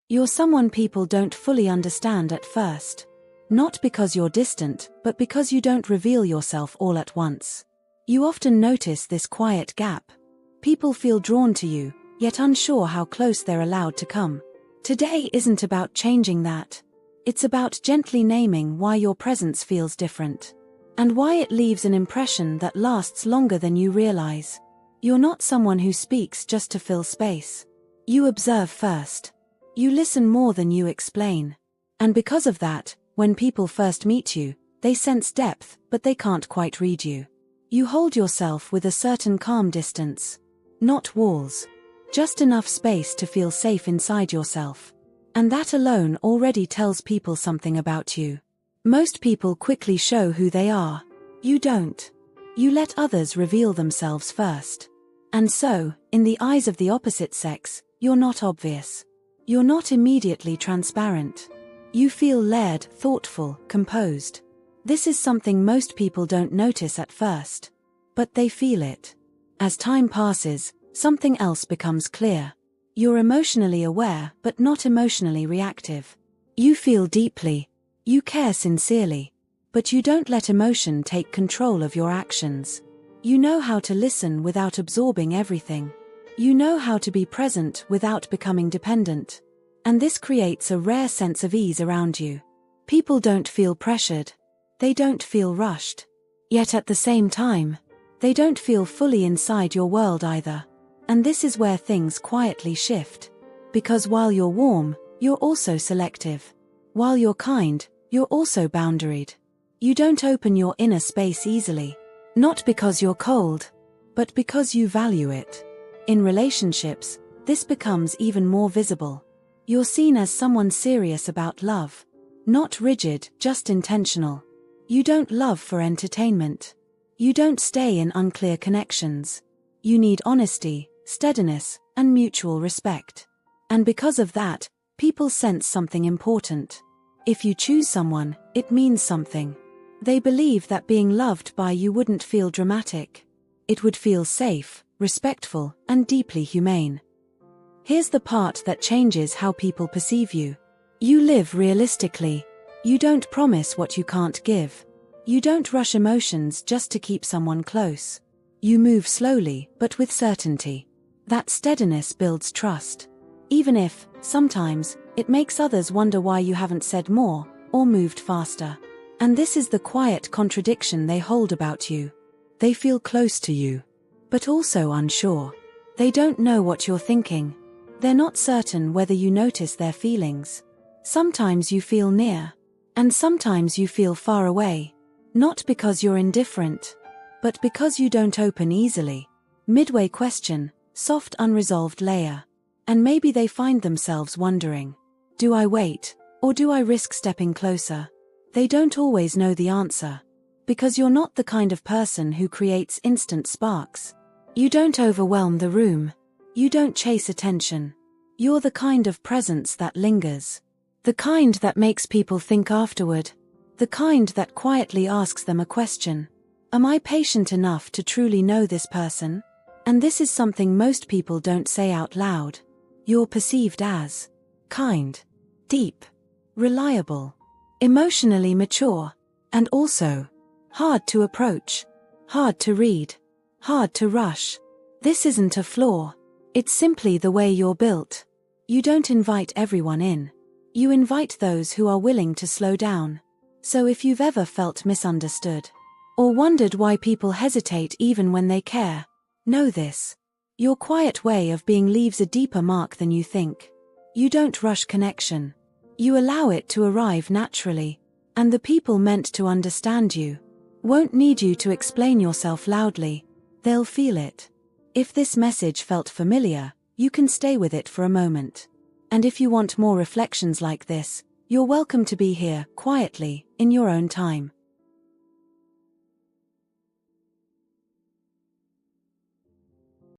You're someone people don't fully understand at first. Not because you're distant, but because you don't reveal yourself all at once. You often notice this quiet gap. People feel drawn to you, yet unsure how close they're allowed to come. Today isn't about changing that. It's about gently naming why your presence feels different. And why it leaves an impression that lasts longer than you realize. You're not someone who speaks just to fill space. You observe first. You listen more than you explain. And because of that, when people first meet you, they sense depth, but they can't quite read you. You hold yourself with a certain calm distance. Not walls. Just enough space to feel safe inside yourself. And that alone already tells people something about you. Most people quickly show who they are. You don't. You let others reveal themselves first. And so, in the eyes of the opposite sex, you're not obvious. You're not immediately transparent. You feel layered, thoughtful, composed. This is something most people don't notice at first. But they feel it. As time passes, something else becomes clear. You're emotionally aware, but not emotionally reactive. You feel deeply. You care sincerely. But you don't let emotion take control of your actions. You know how to listen without absorbing everything. You know how to be present without becoming dependent. And this creates a rare sense of ease around you. People don't feel pressured. They don't feel rushed. Yet at the same time, they don't feel fully inside your world either. And this is where things quietly shift. Because while you're warm, you're also selective. While you're kind, you're also boundaried. You don't open your inner space easily. Not because you're cold, but because you value it. In relationships, this becomes even more visible. You're seen as someone serious about love. Not rigid, just intentional. You don't love for entertainment. You don't stay in unclear connections. You need honesty, steadiness, and mutual respect. And because of that, people sense something important. If you choose someone, it means something. They believe that being loved by you wouldn't feel dramatic. It would feel safe, respectful, and deeply humane. Here's the part that changes how people perceive you. You live realistically. You don't promise what you can't give. You don't rush emotions just to keep someone close. You move slowly, but with certainty. That steadiness builds trust. Even if, sometimes, it makes others wonder why you haven't said more, or moved faster. And this is the quiet contradiction they hold about you. They feel close to you, but also unsure. They don't know what you're thinking. They're not certain whether you notice their feelings. Sometimes you feel near, and sometimes you feel far away. Not because you're indifferent, but because you don't open easily. Midway question, soft unresolved layer. And maybe they find themselves wondering, do I wait, or do I risk stepping closer? They don't always know the answer. Because you're not the kind of person who creates instant sparks. You don't overwhelm the room. You don't chase attention. You're the kind of presence that lingers. The kind that makes people think afterward. The kind that quietly asks them a question. Am I patient enough to truly know this person? And this is something most people don't say out loud. You're perceived as kind, deep, reliable, emotionally mature, and also hard to approach, hard to read, hard to rush. This isn't a flaw. It's simply the way you're built. You don't invite everyone in. You invite those who are willing to slow down. So if you've ever felt misunderstood, or wondered why people hesitate even when they care, know this. Your quiet way of being leaves a deeper mark than you think. You don't rush connection. You allow it to arrive naturally. And the people meant to understand you won't need you to explain yourself loudly. They'll feel it. If this message felt familiar, you can stay with it for a moment. And if you want more reflections like this, you're welcome to be here, quietly, in your own time.